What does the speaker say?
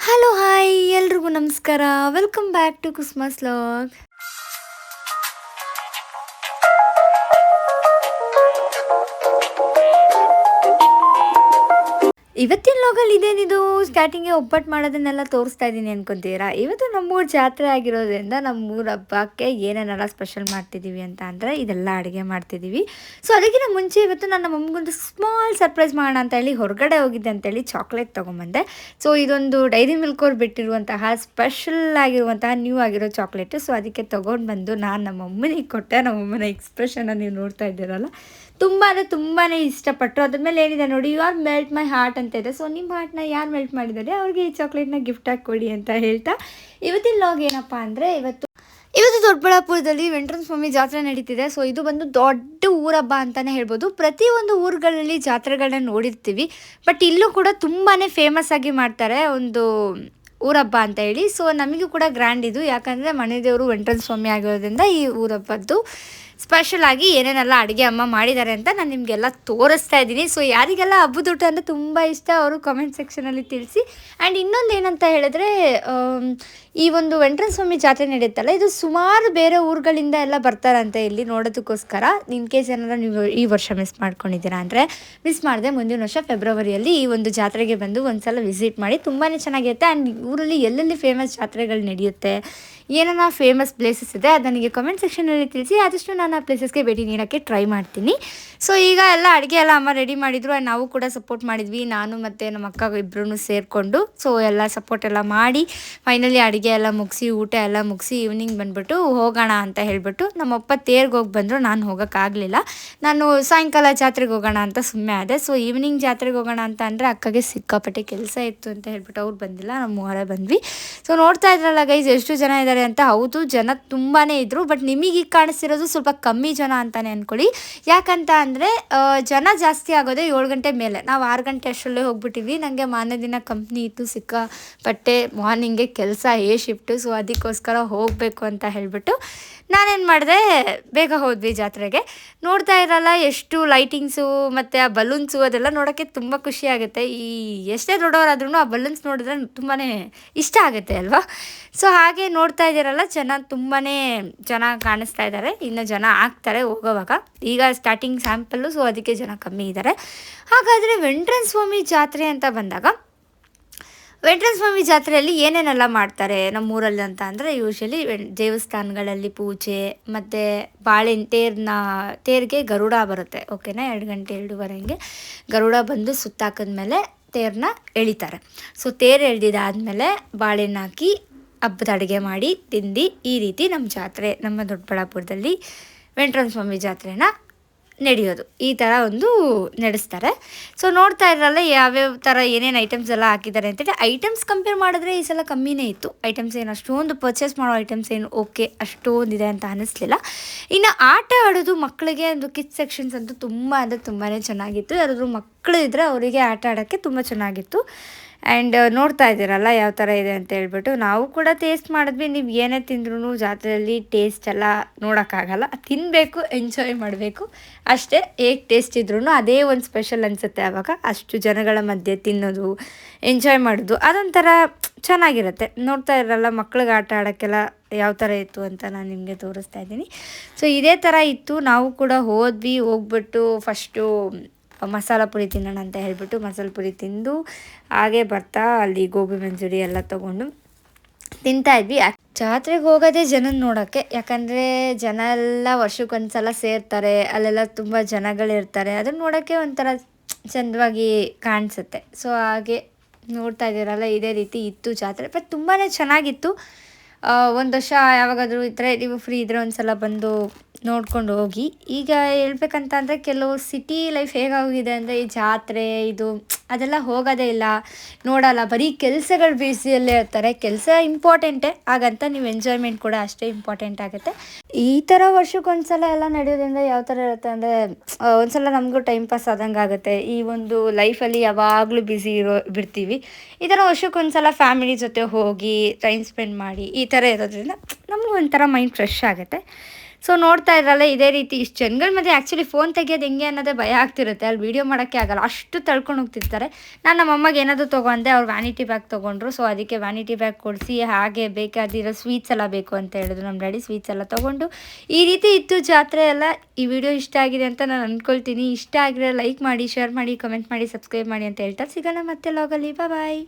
Hello hi ಎಲ್ರಿಗೂ ನಮಸ್ಕಾರ. Welcome back to Kusma's vlog. ಇವತ್ತಿನ ಲಾಗಲ್ಲಿ ಇದೇನಿದು ಸ್ಟಾರ್ಟಿಂಗ್ಗೆ ಒಬ್ಬಟ್ಟು ಮಾಡೋದನ್ನೆಲ್ಲ ತೋರಿಸ್ತಾ ಇದ್ದೀನಿ ಅನ್ಕೊಂತೀರಾ. ಇವತ್ತು ನಮ್ಮೂರ ಜಾತ್ರೆ ಆಗಿರೋದ್ರಿಂದ ನಮ್ಮೂರ ಹಬ್ಬಕ್ಕೆ ಏನೇನೆಲ್ಲ ಸ್ಪೆಷಲ್ ಮಾಡ್ತಿದ್ದೀವಿ ಅಂತ ಅಂದರೆ ಇದೆಲ್ಲ ಅಡುಗೆ ಮಾಡ್ತಿದ್ದೀವಿ. ಸೊ ಅದಕ್ಕಿಂತ ಮುಂಚೆ ಇವತ್ತು ನಾನು ನಮ್ಮಗೊಂದು ಸ್ಮಾಲ್ ಸರ್ಪ್ರೈಸ್ ಮಾಡೋಣ ಅಂತ ಹೇಳಿ ಹೊರಗಡೆ ಹೋಗಿದ್ದೆ ಅಂತೇಳಿ ಚಾಕ್ಲೇಟ್ ತೊಗೊಂಬಂದೆ. ಸೊ ಇದೊಂದು ಡೈರಿ ಮಿಲ್ಕ್ ಅವ್ರು ಬಿಟ್ಟಿರುವಂತಹ ಸ್ಪೆಷಲ್ ಆಗಿರುವಂತಹ ನ್ಯೂ ಆಗಿರೋ ಚಾಕ್ಲೇಟು. ಸೊ ಅದಕ್ಕೆ ತೊಗೊಂಡು ಬಂದು ನಾನು ನಮ್ಮಮ್ಮನಿಗೆ ಕೊಟ್ಟೆ. ನಮ್ಮಮ್ಮನ ಎಕ್ಸ್ಪ್ರೆಷನ್ನ ನೀವು ನೋಡ್ತಾ ಇದ್ದೀರಲ್ಲ, ತುಂಬ ಅಂದರೆ ತುಂಬಾ ಇಷ್ಟಪಟ್ಟರು. ಅದ್ರ ಮೇಲೆ ಏನಿದೆ ನೋಡಿ, you are melt my heart ಅಂತ ಇದೆ. ಸೊ ನಿಮ್ಮ ಹಾರ್ಟ್ನ ಯಾರು ಮೆಲ್ಟ್ ಮಾಡಿದ್ದಾರೆ ಅವ್ರಿಗೆ ಈ ಚಾಕ್ಲೇಟ್ನ ಗಿಫ್ಟಾಗಿ ಕೊಡಿ ಅಂತ ಹೇಳ್ತಾ ಇವತ್ತಿನ ಲಾಗ್ ಏನಪ್ಪ ಅಂದರೆ ಇವತ್ತು ದೊಡ್ಡಬಳ್ಳಾಪುರದಲ್ಲಿ ವೆಂಕಟೇಶ್ವರ ಸ್ವಾಮಿ ಜಾತ್ರೆ ನಡೀತಿದೆ. ಸೊ ಇದು ಬಂದು ದೊಡ್ಡ ಊರಬ್ಬ ಅಂತಲೇ ಹೇಳ್ಬೋದು. ಪ್ರತಿಯೊಂದು ಊರುಗಳಲ್ಲಿ ಜಾತ್ರೆಗಳನ್ನ ನೋಡಿರ್ತೀವಿ, ಬಟ್ ಇಲ್ಲೂ ಕೂಡ ತುಂಬಾ ಫೇಮಸ್ ಆಗಿ ಮಾಡ್ತಾರೆ ಒಂದು ಊರಬ್ಬ ಅಂತ ಹೇಳಿ. ಸೊ ನಮಗೂ ಕೂಡ ಗ್ರ್ಯಾಂಡ್ ಇದು, ಯಾಕಂದರೆ ಮನೆ ದೇವರು ವೆಂಕಟೇಶ್ವರ ಸ್ವಾಮಿ ಆಗಿರೋದ್ರಿಂದ ಈ ಊರಬ್ಬದ್ದು ಸ್ಪೆಷಲ್ ಆಗಿ ಏನೇನೆಲ್ಲ ಅಡುಗೆ ಅಮ್ಮ ಮಾಡಿದ್ದಾರೆ ಅಂತ ನಾನು ನಿಮಗೆಲ್ಲ ತೋರಿಸ್ತಾ ಇದ್ದೀನಿ. ಸೊ ಯಾರಿಗೆಲ್ಲ ಹಬ್ಬದ ಊಟ ಅಂದರೆ ತುಂಬ ಇಷ್ಟ ಅವರು ಕಮೆಂಟ್ ಸೆಕ್ಷನಲ್ಲಿ ತಿಳಿಸಿ. ಆ್ಯಂಡ್ ಇನ್ನೊಂದು ಏನಂತ ಹೇಳಿದ್ರೆ, ಈ ಒಂದು ವೆಂಕಟೇಶ್ವರ ಸ್ವಾಮಿ ಜಾತ್ರೆ ನಡೆಯುತ್ತಲ್ಲ, ಇದು ಸುಮಾರು ಬೇರೆ ಊರುಗಳಿಂದ ಎಲ್ಲ ಬರ್ತಾರಂತೆ ಇಲ್ಲಿ ನೋಡೋದಕ್ಕೋಸ್ಕರ. ಇನ್ ಕೇಸ್ ಏನಾದ್ರು ನೀವು ಈ ವರ್ಷ ಮಿಸ್ ಮಾಡ್ಕೊಂಡಿದ್ದೀರಾ ಅಂದರೆ ಮಿಸ್ ಮಾಡಿದೆ, ಮುಂದಿನ ವರ್ಷ ಫೆಬ್ರವರಿಯಲ್ಲಿ ಈ ಒಂದು ಜಾತ್ರೆಗೆ ಬಂದು ಒಂದು ಸಲ ವಿಸಿಟ್ ಮಾಡಿ. ತುಂಬಾ ಚೆನ್ನಾಗಿರುತ್ತೆ. ಆ್ಯಂಡ್ ಊರಲ್ಲಿ ಎಲ್ಲೆಲ್ಲಿ ಫೇಮಸ್ ಜಾತ್ರೆಗಳು ನಡೆಯುತ್ತೆ, ಏನಾರ ಫೇಮಸ್ ಪ್ಲೇಸಸ್ ಇದೆ ಅದು ನನಗೆ ಕಮೆಂಟ್ ಸೆಕ್ಷನಲ್ಲಿ ತಿಳಿಸಿ. ಆದಷ್ಟು ನಾನು ಆ ಪ್ಲೇಸಸ್ಗೆ ಭೇಟಿ ನೀಡೋಕ್ಕೆ ಟ್ರೈ ಮಾಡ್ತೀನಿ. ಸೊ ಈಗ ಎಲ್ಲ ಅಡುಗೆ ಎಲ್ಲ ಅಮ್ಮ ರೆಡಿ ಮಾಡಿದರು. ಆ್ಯಂಡ್ ನಾವು ಕೂಡ ಸಪೋರ್ಟ್ ಮಾಡಿದ್ವಿ, ನಾನು ಮತ್ತು ನಮ್ಮ ಅಕ್ಕ ಇಬ್ಬರೂ ಸೇರಿಕೊಂಡು. ಸೊ ಎಲ್ಲ ಸಪೋರ್ಟ್ ಎಲ್ಲ ಮಾಡಿ ಫೈನಲಿ ಅಡುಗೆ ಎಲ್ಲ ಮುಗಿಸಿ ಊಟ ಎಲ್ಲ ಮುಗಿಸಿ ಈವ್ನಿಂಗ್ ಬಂದುಬಿಟ್ಟು ಹೋಗೋಣ ಅಂತ ಹೇಳಿಬಿಟ್ಟು ನಮ್ಮಪ್ಪ ತೇರ್ಗೆ ಹೋಗಿ ಬಂದರು. ನಾನು ಹೋಗೋಕ್ಕಾಗಲಿಲ್ಲ, ನಾನು ಸಾಯಂಕಾಲ ಜಾತ್ರೆಗೆ ಹೋಗೋಣ ಅಂತ ಸುಮ್ಮನೆ ಆದೆ. ಸೊ ಈವ್ನಿಂಗ್ ಜಾತ್ರೆಗೆ ಹೋಗೋಣ ಅಂತ ಅಂದರೆ ಅಕ್ಕಗೆ ಸಿಕ್ಕಾಪಟ್ಟೆ ಕೆಲಸ ಇತ್ತು ಅಂತ ಹೇಳ್ಬಿಟ್ಟು ಅವ್ರು ಬಂದಿಲ್ಲ, ನಮ್ಮ ಮೂವರೇ ಬಂದ್ವಿ. ಸೊ ನೋಡ್ತಾ ಇದ್ರಲ್ಲ ಗೈಸ್ ಎಷ್ಟು ಜನ ಇದ್ದಾರೆ ಅಂತ. ಹೌದು, ಜನ ತುಂಬಾ ಇದ್ದರು, ಬಟ್ ನಿಮಗೆ ಈಗ ಕಾಣಿಸ್ತಿರೋದು ಸ್ವಲ್ಪ ಕಮ್ಮಿ ಜನ ಅಂತಲೇ ಅಂದ್ಕೊಳ್ಳಿ. ಯಾಕಂತ ಅಂದರೆ ಜನ ಜಾಸ್ತಿ ಆಗೋದೇ 7 ಗಂಟೆ ಮೇಲೆ. ನಾವು 6 ಗಂಟೆ ಅಷ್ಟರಲ್ಲೇ ಹೋಗ್ಬಿಟ್ಟಿದ್ವಿ. ನನಗೆ ಮಾರನೇ ದಿನ ಕಂಪ್ನಿ ಇತ್ತು, ಸಿಕ್ಕಾಪಟ್ಟೆ ಮಾರ್ನಿಂಗೆ ಕೆಲಸ ಶಿಫ್ಟು. ಸೊ ಅದಕ್ಕೋಸ್ಕರ ಹೋಗಬೇಕು ಅಂತ ಹೇಳಿಬಿಟ್ಟು ನಾನೇನು ಮಾಡಿದೆ, ಬೇಗ ಹೋದ್ವಿ ಜಾತ್ರೆಗೆ. ನೋಡ್ತಾ ಇರಲ್ಲ ಎಷ್ಟು ಲೈಟಿಂಗ್ಸು ಮತ್ತು ಆ ಬಲೂನ್ಸು ಅದೆಲ್ಲ ನೋಡೋಕ್ಕೆ ತುಂಬ ಖುಷಿ ಆಗುತ್ತೆ. ಈ ಎಷ್ಟೇ ದೊಡ್ಡವರಾದ್ರೂ ಆ ಬಲೂನ್ಸ್ ನೋಡಿದ್ರೆ ತುಂಬಾ ಇಷ್ಟ ಆಗುತ್ತೆ ಅಲ್ವಾ. ಸೊ ಹಾಗೆ ನೋಡ್ತಾ ಇದ್ದೀರಲ್ಲ, ಜನ ತುಂಬಾ ಚೆನ್ನಾಗಿ ಕಾಣಿಸ್ತಾ ಇದ್ದಾರೆ. ಇನ್ನು ಜನ ಆಗ್ತಾರೆ ಹೋಗೋವಾಗ, ಈಗ ಸ್ಟಾರ್ಟಿಂಗ್ ಸ್ಯಾಂಪಲ್ಲು. ಸೊ ಅದಕ್ಕೆ ಜನ ಕಮ್ಮಿ ಇದ್ದಾರೆ. ಹಾಗಾದರೆ ವೆಂಕಟೇಶ್ವರ ಸ್ವಾಮಿ ಜಾತ್ರೆ ಅಂತ ಬಂದಾಗ ವೆಂಕಟೇಶ್ವರ ಸ್ವಾಮಿ ಜಾತ್ರೆಯಲ್ಲಿ ಏನೇನೆಲ್ಲ ಮಾಡ್ತಾರೆ ನಮ್ಮೂರಲ್ಲಿ ಅಂತ ಅಂದರೆ, ಯೂಶ್ವಲಿ ದೇವಸ್ಥಾನಗಳಲ್ಲಿ ಪೂಜೆ ಮತ್ತು ತೇರಿಗೆ ಗರುಡ ಬರುತ್ತೆ. ಓಕೆನಾ, 2 ಗಂಟೆ 2:30 ಹಂಗೆ ಗರುಡ ಬಂದು ಸುತ್ತಾಕಿದ್ಮೇಲೆ ತೇರನ್ನ ಎಳಿತಾರೆ. ಸೊ ತೇರು ಎಳೆದಿದ್ದಾದಮೇಲೆ ಬಾಳೆಹಣ್ಣು ಹಾಕಿ ಹಬ್ಬದ ಅಡುಗೆ ಮಾಡಿ ತಿಂದು ಈ ರೀತಿ ನಮ್ಮ ಜಾತ್ರೆ, ನಮ್ಮ ದೊಡ್ಡಬಳ್ಳಾಪುರದಲ್ಲಿ ವೆಂಕಟೇಶ್ವರ ಸ್ವಾಮಿ ಜಾತ್ರೆನ ನಡೆಯೋದು. ಈ ಥರ ಒಂದು ನಡೆಸ್ತಾರೆ. ಸೊ ನೋಡ್ತಾ ಇರಲ್ಲ ಯಾವ್ಯಾವ ಥರ ಏನೇನು ಐಟಮ್ಸ್ ಎಲ್ಲ ಹಾಕಿದ್ದಾರೆ ಅಂತೇಳಿ. ಐಟಮ್ಸ್ ಕಂಪೇರ್ ಮಾಡಿದ್ರೆ ಈ ಸಲ ಕಮ್ಮಿನೇ ಇತ್ತು. ಐಟಮ್ಸ್ ಏನು ಅಷ್ಟೊಂದು ಪರ್ಚೇಸ್ ಮಾಡೋ ಐಟಮ್ಸ್ ಏನು ಓಕೆ ಅಷ್ಟೊಂದಿದೆ ಅಂತ ಅನ್ನಿಸ್ಲಿಲ್ಲ. ಇನ್ನು ಆಟ ಆಡೋದು ಮಕ್ಕಳಿಗೆ ಒಂದು ಕಿಡ್ಸ್ ಸೆಕ್ಷನ್ಸ್ ಅಂತೂ ತುಂಬ ಅಂದರೆ ತುಂಬಾ ಚೆನ್ನಾಗಿತ್ತು. ಯಾರಾದರೂ ಮಕ್ಕಳು ಇದ್ದರೆ ಅವರಿಗೆ ಆಟ ಆಡೋಕ್ಕೆ ತುಂಬ ಚೆನ್ನಾಗಿತ್ತು. ಆ್ಯಂಡ್ ನೋಡ್ತಾ ಇದ್ದೀರಲ್ಲ ಯಾವ ಥರ ಇದೆ ಅಂತ ಹೇಳ್ಬಿಟ್ಟು ನಾವು ಕೂಡ ಟೇಸ್ಟ್ ಮಾಡಿದ್ವಿ. ನೀವು ಏನೇ ತಿಂದ್ರೂ ಜಾತ್ರೆಯಲ್ಲಿ ಟೇಸ್ಟ್ ಎಲ್ಲ ನೋಡೋಕ್ಕಾಗಲ್ಲ, ತಿನ್ನಬೇಕು, ಎಂಜಾಯ್ ಮಾಡಬೇಕು ಅಷ್ಟೇ. ಹೇಗೆ ಟೇಸ್ಟ್ ಇದ್ರೂ ಅದೇ ಒಂದು ಸ್ಪೆಷಲ್ ಅನಿಸುತ್ತೆ ಆವಾಗ. ಅಷ್ಟು ಜನಗಳ ಮಧ್ಯೆ ತಿನ್ನೋದು, ಎಂಜಾಯ್ ಮಾಡೋದು ಅದೊಂಥರ ಚೆನ್ನಾಗಿರುತ್ತೆ. ನೋಡ್ತಾ ಇರಲ್ಲ ಮಕ್ಳಿಗೆ ಆಟ ಆಡೋಕ್ಕೆಲ್ಲ ಯಾವ ಥರ ಇತ್ತು ಅಂತ ನಾನು ನಿಮಗೆ ತೋರಿಸ್ತಾ ಇದ್ದೀನಿ. ಸೊ ಇದೇ ಥರ ಇತ್ತು. ನಾವು ಕೂಡ ಹೋಗ್ಬಿಟ್ಟು ಫಸ್ಟು ಮಸಾಲ ಪುರಿ ತಿನ್ನೋಣ ಅಂತ ಹೇಳ್ಬಿಟ್ಟು ಮಸಾಲ ಪುರಿ ತಿಂದು ಹಾಗೆ ಬರ್ತಾ ಅಲ್ಲಿ ಗೋಬಿ ಮಂಚೂರಿ ಎಲ್ಲ ತೊಗೊಂಡು ತಿಂತಾಯಿದ್ವಿ. ಜಾತ್ರೆಗೆ ಹೋಗೋದೇ ಜನನ ನೋಡೋಕ್ಕೆ, ಯಾಕಂದರೆ ಜನ ಎಲ್ಲ ವರ್ಷಕ್ಕೊಂದ್ಸಲ ಸೇರ್ತಾರೆ, ಅಲ್ಲೆಲ್ಲ ತುಂಬ ಜನಗಳಿರ್ತಾರೆ. ಅದನ್ನು ನೋಡೋಕ್ಕೆ ಒಂಥರ ಚೆಂದವಾಗಿ ಕಾಣಿಸುತ್ತೆ. ಸೊ ಹಾಗೆ ನೋಡ್ತಾ ಇದ್ದೀರಲ್ಲ ಇದೇ ರೀತಿ ಇತ್ತು ಜಾತ್ರೆ. ಬಟ್ ತುಂಬಾ ಚೆನ್ನಾಗಿತ್ತು. ಒಂದು ವರ್ಷ ಯಾವಾಗಾದರೂ ಈ ಥರ ನೀವು ಫ್ರೀ ಇದ್ದರೆ ಒಂದು ಸಲ ಬಂದು ನೋಡ್ಕೊಂಡು ಹೋಗಿ. ಈಗ ಹೇಳ್ಬೇಕಂತ ಅಂದರೆ ಕೆಲವು ಸಿಟಿ ಲೈಫ್ ಹೇಗಾಗಿದೆ ಅಂದರೆ ಈ ಜಾತ್ರೆ ಇದು ಅದೆಲ್ಲ ಹೋಗೋದೇ ಇಲ್ಲ, ನೋಡಲ್ಲ, ಬರೀ ಕೆಲಸಗಳು ಬ್ಯುಸಿಯಲ್ಲೇ ಇರ್ತಾರೆ. ಕೆಲಸ ಇಂಪಾರ್ಟೆಂಟೇ, ಹಾಗಂತ ನೀವು ಎಂಜಾಯ್ಮೆಂಟ್ ಕೂಡ ಅಷ್ಟೇ ಇಂಪಾರ್ಟೆಂಟ್ ಆಗುತ್ತೆ. ಈ ಥರ ವರ್ಷಕ್ಕೊಂದ್ಸಲ ಎಲ್ಲ ನಡೆಯೋದ್ರಿಂದ ಯಾವ ಥರ ಇರುತ್ತೆ ಅಂದರೆ ಒಂದ್ಸಲ ನಮಗೂ ಟೈಮ್ ಪಾಸ್ ಆದಂಗೆ ಆಗುತ್ತೆ. ಈ ಒಂದು ಲೈಫಲ್ಲಿ ಯಾವಾಗಲೂ ಬಿಡ್ತೀವಿ. ಈ ಥರ ವರ್ಷಕ್ಕೊಂದ್ಸಲ ಫ್ಯಾಮಿಲಿ ಜೊತೆ ಹೋಗಿ ಟೈಮ್ ಸ್ಪೆಂಡ್ ಮಾಡಿ ಈ ಥರ ಇರೋದ್ರಿಂದ ನಮಗೂ ಒಂಥರ ಮೈಂಡ್ ಫ್ರೆಶ್ ಆಗುತ್ತೆ. ಸೊ ನೋಡ್ತಾ ಇದ್ರಲ್ಲ ಇದೇ ರೀತಿ ಇಷ್ಟು ಜನಗಳ ಮಧ್ಯೆ ಆ್ಯಕ್ಚುಲಿ ಫೋನ್ ತೆಗಿಯೋದು ಹೆಂಗೆ ಅನ್ನೋದೇ ಭಯ ಆಗ್ತಿರುತ್ತೆ, ಅಲ್ಲಿ ವೀಡಿಯೋ ಮಾಡೋಕ್ಕೆ ಆಗಲ್ಲ, ಅಷ್ಟು ತಳ್ಕೊಂಡು ಹೋಗ್ತಿರ್ತಾರೆ. ನಾನು ನಮ್ಮ ಅಮ್ಮಗೆ ಏನಾದರೂ ತೊಗೊಂಡೆ, ಅವ್ರು ವ್ಯಾನಿಟಿ ಬ್ಯಾಗ್ ತೊಗೊಂಡ್ರು. ಸೊ ಅದಕ್ಕೆ ವ್ಯಾನಿಟಿ ಬ್ಯಾಗ್ ಕೊಡಿಸಿ ಹಾಗೆ ಬೇಕಾದಿರೋ ಸ್ವೀಟ್ಸ್ ಎಲ್ಲ ಬೇಕು ಅಂತ ಹೇಳಿದ್ರು ನಮ್ಮ ಡ್ಯಾಡಿ. ಸ್ವೀಟ್ಸ್ ಎಲ್ಲ ತೊಗೊಂಡು ಈ ರೀತಿ ಇತ್ತು ಜಾತ್ರೆ ಎಲ್ಲ. ಈ ವಿಡಿಯೋ ಇಷ್ಟ ಆಗಿದೆ ಅಂತ ನಾನು ಅಂದ್ಕೊಳ್ತೀನಿ. ಇಷ್ಟ ಆಗಿದ್ರೆ ಲೈಕ್ ಮಾಡಿ, ಶೇರ್ ಮಾಡಿ, ಕಮೆಂಟ್ ಮಾಡಿ, ಸಬ್ಸ್ಕ್ರೈಬ್ ಮಾಡಿ ಅಂತ ಹೇಳ್ತಾ ಸಿಗೋಣ ಮತ್ತೆ ಲಾಗಲ್ಲಿ. ಬಾಯ್.